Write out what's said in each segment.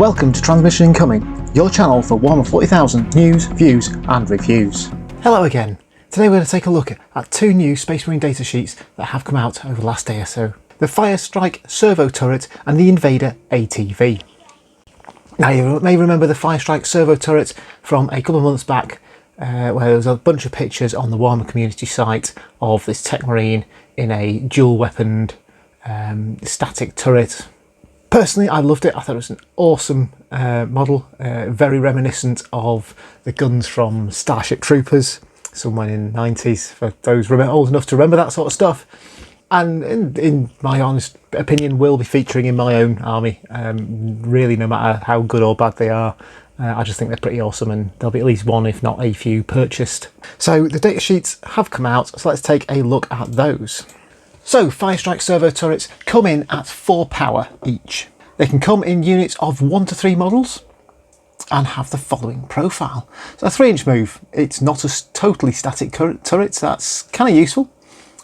Welcome to Transmission Incoming, your channel for Warhammer 40,000 news, views and reviews. Hello again. Today we're going to take a look at two new Space Marine datasheets that have come out over the last day or so. The Firestrike Servo Turret and the Invader AV. Now you may remember the Firestrike Servo Turret from a couple of months back where there was a bunch of pictures on the Warhammer community site of this tech marine in a dual weaponed static turret. Personally, I loved it. I thought it was an awesome model, very reminiscent of the guns from Starship Troopers, somewhere in the 90s, for those old enough to remember that sort of stuff. And in my honest opinion, will be featuring in my own army. Really, no matter how good or bad they are, I just think they're pretty awesome, and there'll be at least one, if not a few, purchased. So the datasheets have come out, so let's take a look at those. So, Firestrike Servo Turrets come in at 4 power each. They can come in units of 1 to 3 models and have the following profile. So a 3-inch move, it's not a totally static turret, so that's kind of useful.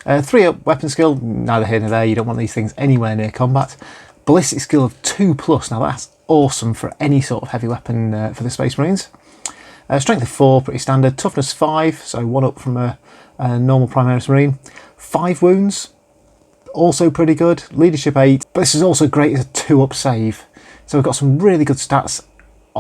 3-up weapon skill, neither here nor there, you don't want these things anywhere near combat. Ballistic skill of 2+, now that's awesome for any sort of heavy weapon for the Space Marines. Strength of 4, pretty standard. Toughness 5, so 1 up from a normal Primaris Marine. 5 wounds, also pretty good. Leadership 8, but this is also great as a 2-up save. So we've got some really good stats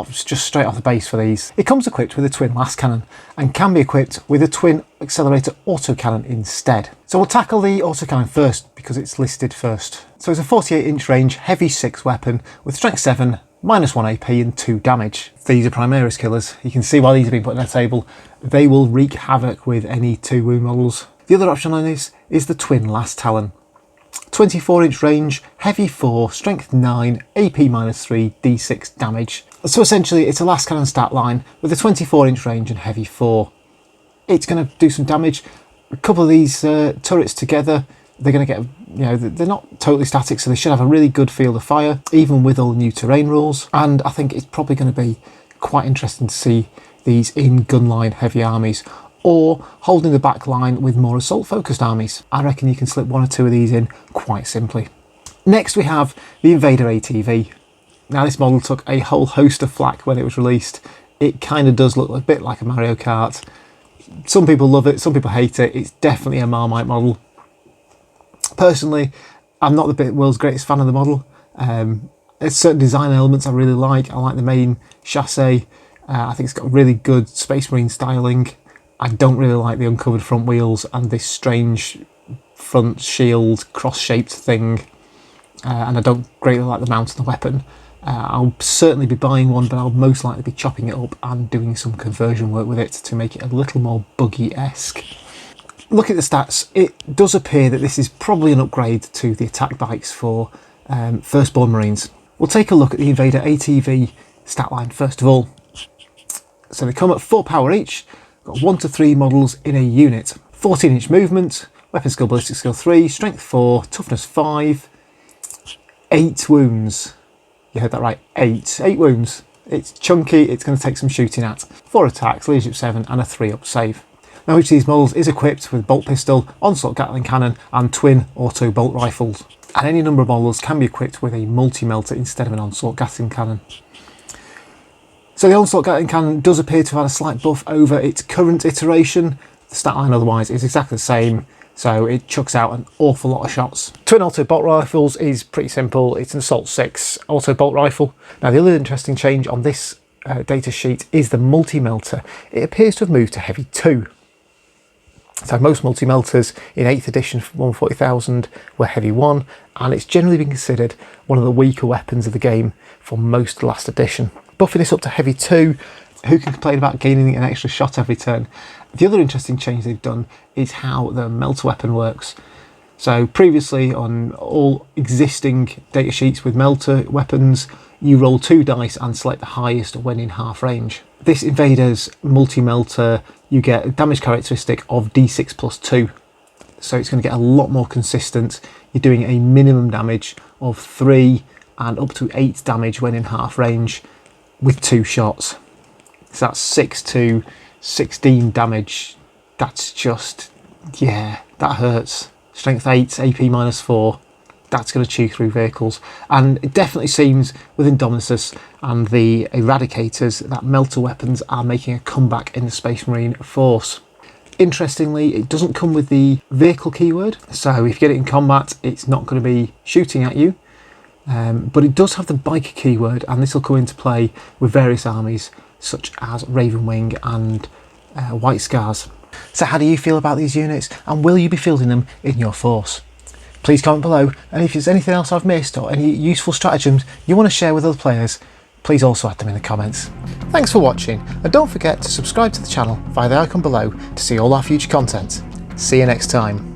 just straight off the base for these. It comes equipped with a twin last cannon and can be equipped with a twin accelerator autocannon instead. So we'll tackle the autocannon first because it's listed first. So it's a 48-inch range, heavy 6 weapon with strength 7, -1 AP and 2 damage. These are Primaris killers. You can see why these have been put on their table. They will wreak havoc with any 2 wound models. The other option on this is the twin last talon. 24-inch range, heavy 4, strength 9, AP -3, D6 damage. So essentially it's a last cannon stat line with a 24-inch range and heavy 4. It's going to do some damage. A couple of these turrets together, they're going to get, they're not totally static, so they should have a really good field of fire, even with all the new terrain rules. And I think it's probably going to be quite interesting to see these in gunline heavy armies, or holding the back line with more assault focused armies. I reckon you can slip 1 or 2 of these in quite simply. Next we have the Invader AV. Now this model took a whole host of flack when it was released. It kind of does look a bit like a Mario Kart. Some people love it, some people hate it. It's definitely a Marmite model. Personally, I'm not the world's greatest fan of the model. There's certain design elements I really like. I like the main chassis. I think it's got really good Space Marine styling. I don't really like the uncovered front wheels and this strange front shield cross-shaped thing. And I don't greatly like the mount of the weapon. I'll certainly be buying one, but I'll most likely be chopping it up and doing some conversion work with it to make it a little more buggy-esque. Look at the stats. It does appear that this is probably an upgrade to the attack bikes for Firstborn Marines. We'll take a look at the Invader AV stat line first of all. So they come at 4 power each. Got 1 to 3 models in a unit. 14-inch movement, weapon skill, ballistic skill 3, strength 4, toughness 5, 8 wounds. You heard that right, 8 wounds. It's chunky, it's going to take some shooting at. 4 attacks, leadership 7 and a 3-up save. Now each of these models is equipped with bolt pistol, onslaught Gatling cannon and twin auto bolt rifles. And any number of models can be equipped with a multi-melter instead of an onslaught Gatling cannon. So the onslaught Gatling cannon does appear to have had a slight buff over its current iteration. The stat line otherwise is exactly the same, so it chucks out an awful lot of shots. Twin auto bolt rifles is pretty simple. It's an Assault 6 auto bolt rifle. Now the other interesting change on this data sheet is the multi-melter. It appears to have moved to heavy 2. So most multi-melters in 8th edition for Warhammer 40,000 were heavy 1, and it's generally been considered one of the weaker weapons of the game for most last edition. Buffing this up to heavy 2, who can complain about gaining an extra shot every turn? The other interesting change they've done is how the melter weapon works. So previously on all existing datasheets with melter weapons, you roll 2 dice and select the highest when in half range. This Invader's multi-melter, you get a damage characteristic of D6+2. So it's going to get a lot more consistent. You're doing a minimum damage of 3 and up to 8 damage when in half range with 2 shots. So that's 6 to 16 damage. That's just, yeah, that hurts. Strength 8, AP -4. that's going to chew through vehicles. And it definitely seems with Indominus and the Eradicators that melter weapons are making a comeback in the Space Marine force. Interestingly, it doesn't come with the vehicle keyword, so if you get it in combat, it's not going to be shooting at you. But it does have the biker keyword, and this will come into play with various armies such as Ravenwing and White Scars. So how do you feel about these units, and will you be fielding them in your force? Please comment below, and if there's anything else I've missed or any useful stratagems you want to share with other players, please also add them in the comments. Thanks for watching, and don't forget to subscribe to the channel via the icon below to see all our future content. See you next time.